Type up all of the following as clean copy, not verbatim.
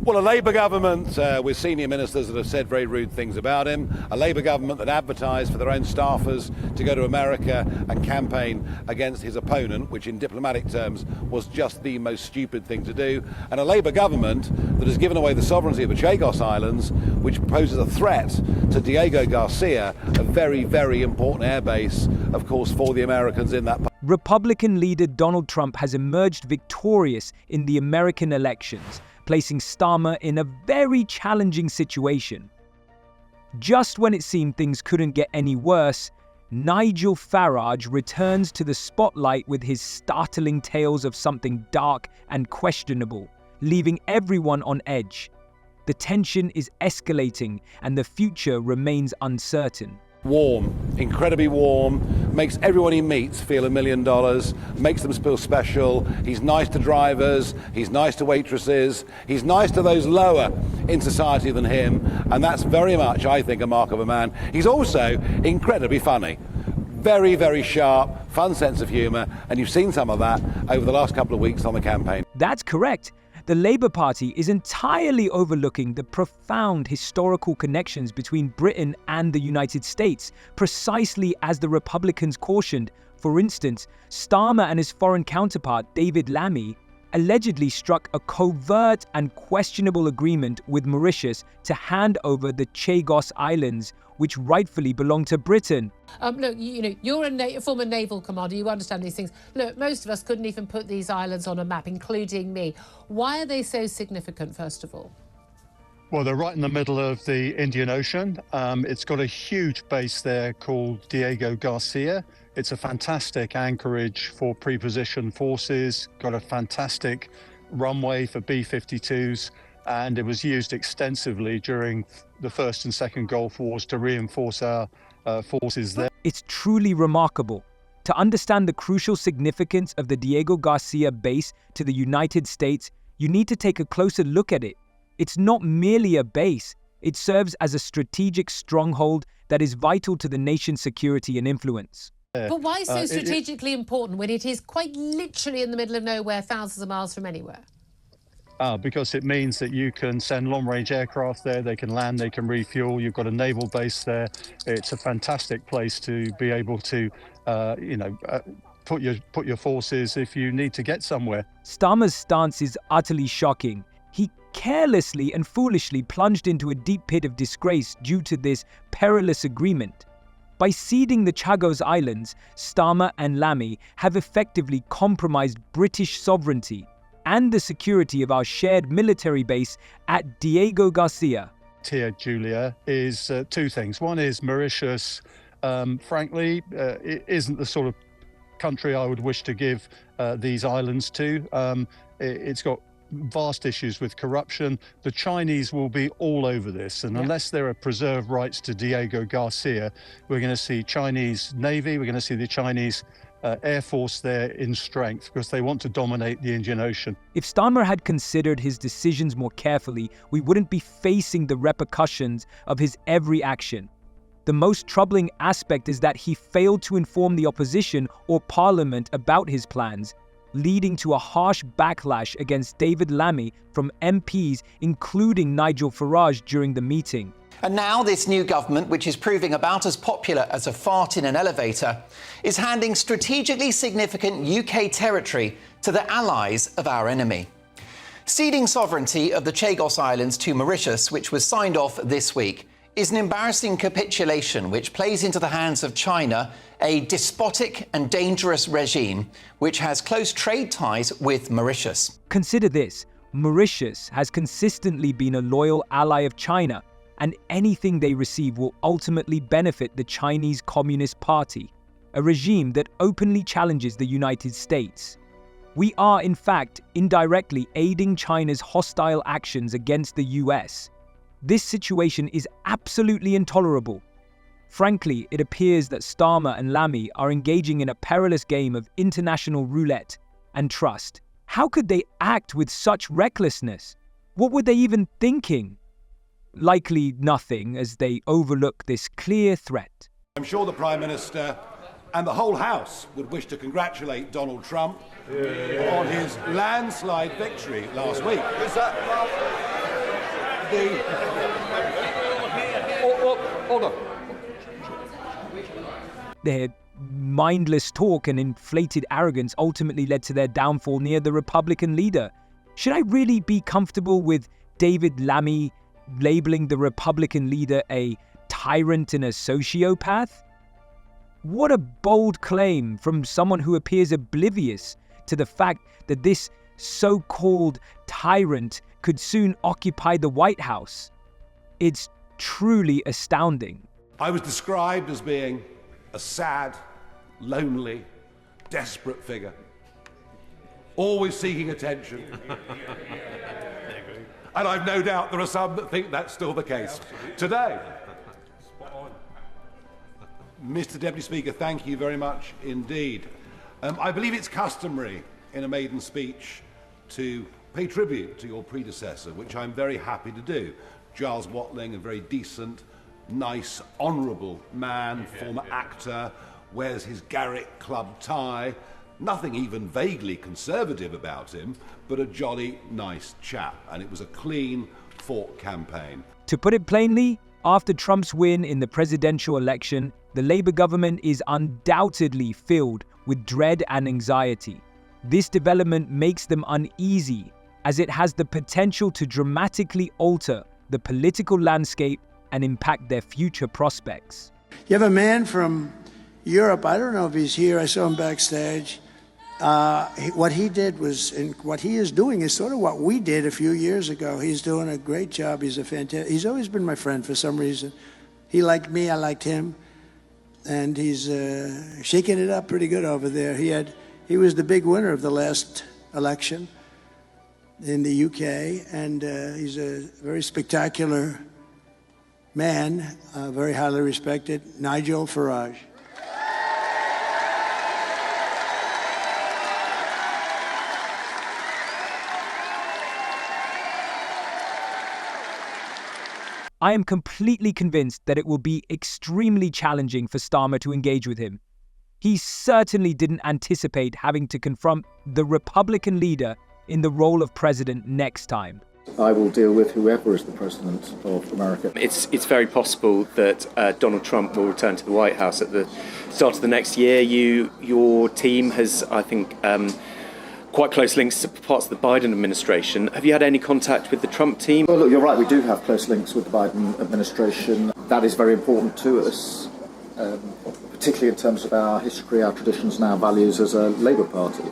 Well, a Labour government with senior ministers that have said very rude things about him, a Labour government that advertised for their own staffers to go to America and campaign against his opponent, which in diplomatic terms was just the most stupid thing to do, and a Labour government that has given away the sovereignty of the Chagos Islands, which poses a threat to Diego Garcia, a very, very important airbase, of course, for the Americans in that. Republican leader Donald Trump has emerged victorious in the American elections, placing Starmer in a very challenging situation. Just when it seemed things couldn't get any worse, Nigel Farage returns to the spotlight with his startling tales of something dark and questionable, leaving everyone on edge. The tension is escalating and the future remains uncertain. Warm, incredibly warm, makes everyone he meets feel $1 million, makes them feel special. He's nice to drivers, he's nice to waitresses, he's nice to those lower in society than him, and that's very much, I think, a mark of a man. He's also incredibly funny. Very, very sharp, fun sense of humour, and you've seen some of that over the last couple of weeks on the campaign. That's correct. The Labour Party is entirely overlooking the profound historical connections between Britain and the United States, precisely as the Republicans cautioned. For instance, Starmer and his foreign counterpart, David Lammy, allegedly struck a covert and questionable agreement with Mauritius to hand over the Chagos Islands, which rightfully belong to Britain. Look, you're a former naval commander, you understand these things. Look, most of us couldn't even put these islands on a map, including me. Why are they so significant, first of all? Well, they're right in the middle of the Indian Ocean. It's got a huge base there called Diego Garcia. It's a fantastic anchorage for pre-positioned forces, got a fantastic runway for B-52s, and it was used extensively during the First and Second Gulf Wars to reinforce our forces there. It's truly remarkable. To understand the crucial significance of the Diego Garcia base to the United States, you need to take a closer look at it. It's not merely a base, it serves as a strategic stronghold that is vital to the nation's security and influence. But why so strategically important when it is quite literally in the middle of nowhere, thousands of miles from anywhere? Because it means that you can send long-range aircraft there, they can land, they can refuel, you've got a naval base there. It's a fantastic place to be able to, put your forces if you need to get somewhere. Starmer's stance is utterly shocking. He carelessly and foolishly plunged into a deep pit of disgrace due to this perilous agreement. By ceding the Chagos Islands, Starmer and Lammy have effectively compromised British sovereignty and the security of our shared military base at Diego Garcia. Here, Julia, is two things. One is Mauritius, frankly, it isn't the sort of country I would wish to give these islands to. It's got vast issues with corruption. The Chinese will be all over this, and unless there are preserved rights to Diego Garcia, we're going to see Chinese Navy, we're going to see the Chinese Air Force there in strength because they want to dominate the Indian Ocean. If Starmer had considered his decisions more carefully, we wouldn't be facing the repercussions of his every action. The most troubling aspect is that he failed to inform the opposition or parliament about his plans, leading to a harsh backlash against David Lammy from MPs, including Nigel Farage, during the meeting. And now this new government, which is proving about as popular as a fart in an elevator, is handing strategically significant UK territory to the allies of our enemy. Ceding sovereignty of the Chagos Islands to Mauritius, which was signed off this week, is an embarrassing capitulation which plays into the hands of China, a despotic and dangerous regime which has close trade ties with Mauritius. Consider this, Mauritius has consistently been a loyal ally of China, and anything they receive will ultimately benefit the Chinese Communist Party, a regime that openly challenges the United States. We are, in fact, indirectly aiding China's hostile actions against the US. This situation is absolutely intolerable. Frankly, it appears that Starmer and Lammy are engaging in a perilous game of international roulette and trust. How could they act with such recklessness? What were they even thinking? Likely nothing, as they overlook this clear threat. I'm sure the Prime Minister and the whole House would wish to congratulate Donald Trump on his landslide victory last week. Hold on. Their mindless talk and inflated arrogance ultimately led to their downfall near the Republican leader. Should I really be comfortable with David Lammy labeling the Republican leader a tyrant and a sociopath? What a bold claim from someone who appears oblivious to the fact that this so-called tyrant could soon occupy the White House. It's truly astounding. I was described as being a sad, lonely, desperate figure, always seeking attention. And I've no doubt there are some that think that's still the case today. Mr. Deputy Speaker, thank you very much indeed. I believe it's customary in a maiden speech to pay tribute to your predecessor, which I'm very happy to do. Giles Watling, a very decent, nice, honourable man, former actor, wears his Garrick Club tie, nothing even vaguely conservative about him, but a jolly nice chap. And it was a clean, fought campaign. To put it plainly, after Trump's win in the presidential election, the Labour government is undoubtedly filled with dread and anxiety. This development makes them uneasy, as it has the potential to dramatically alter the political landscape and impact their future prospects. You have a man from Europe, I don't know if he's here, I saw him backstage. What he did was, and what he is doing is sort of what we did a few years ago. He's doing a great job. He's always been my friend for some reason. He liked me, I liked him. And he's shaking it up pretty good over there. He was the big winner of the last election in the UK, and he's a very spectacular man, very highly respected, Nigel Farage. I am completely convinced that it will be extremely challenging for Starmer to engage with him. He certainly didn't anticipate having to confront the Republican leader in the role of president next time. I will deal with whoever is the president of America. It's very possible that Donald Trump will return to the White House at the start of the next year. Your team has, I think, quite close links to parts of the Biden administration. Have you had any contact with the Trump team? Well, look, you're right, we do have close links with the Biden administration. That is very important to us, particularly in terms of our history, our traditions and our values as a Labour Party.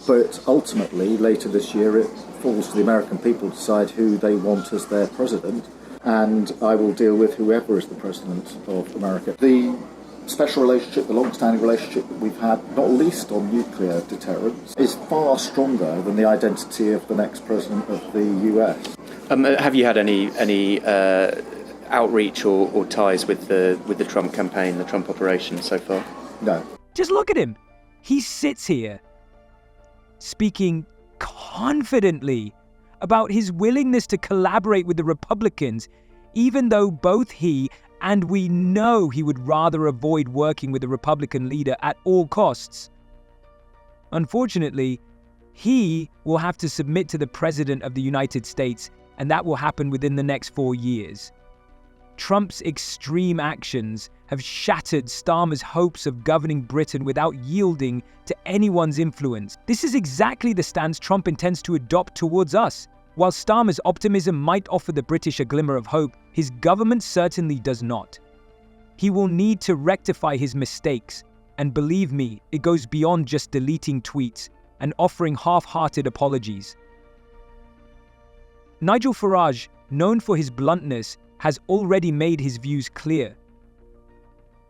But ultimately, later this year, it falls to the American people to decide who they want as their president, and I will deal with whoever is the president of America. The special relationship, the long-standing relationship that we've had, not least on nuclear deterrence, is far stronger than the identity of the next president of the US. Have you had any outreach or ties with the Trump campaign, the Trump operation so far? No. Just look at him. He sits here, speaking confidently about his willingness to collaborate with the Republicans, even though both he and we know he would rather avoid working with the Republican leader at all costs. Unfortunately, he will have to submit to the President of the United States, and that will happen within the next 4 years. Trump's extreme actions have shattered Starmer's hopes of governing Britain without yielding to anyone's influence. This is exactly the stance Trump intends to adopt towards us. While Starmer's optimism might offer the British a glimmer of hope, his government certainly does not. He will need to rectify his mistakes, and believe me, it goes beyond just deleting tweets and offering half-hearted apologies. Nigel Farage, known for his bluntness, has already made his views clear.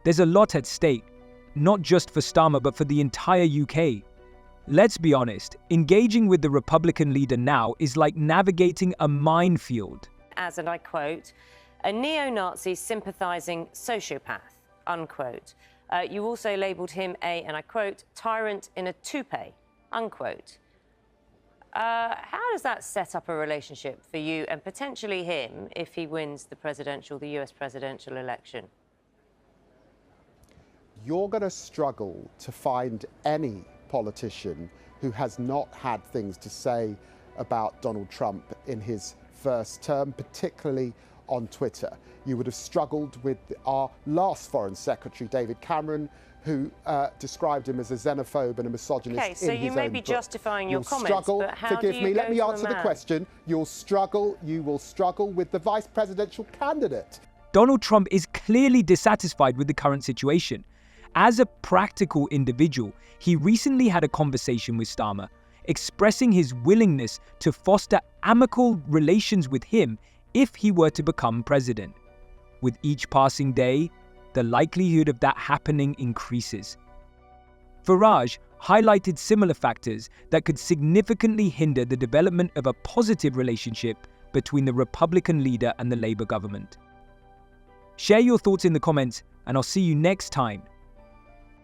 There's a lot at stake, not just for Starmer but for the entire UK. Let's be honest, engaging with the Republican leader now is like navigating a minefield. As, and I quote, a neo-Nazi sympathising sociopath, unquote. You also labelled him a, and I quote, tyrant in a toupee, unquote. How does that set up a relationship for you and potentially him if he wins the US presidential election? You're going to struggle to find any politician who has not had things to say about Donald Trump in his first term, particularly on Twitter. You would have struggled with our last Foreign Secretary, David Cameron, who described him as a xenophobe and a misogynist in his own book. Okay, so you may be justifying your comments, struggle, but how forgive do you me, go let me to a answer the man? question. You will struggle with the vice presidential candidate. Donald Trump is clearly dissatisfied with the current situation. As a practical individual, he recently had a conversation with Starmer, expressing his willingness to foster amicable relations with him if he were to become president. With each passing day, the likelihood of that happening increases. Farage highlighted similar factors that could significantly hinder the development of a positive relationship between the Republican leader and the Labour government. Share your thoughts in the comments, and I'll see you next time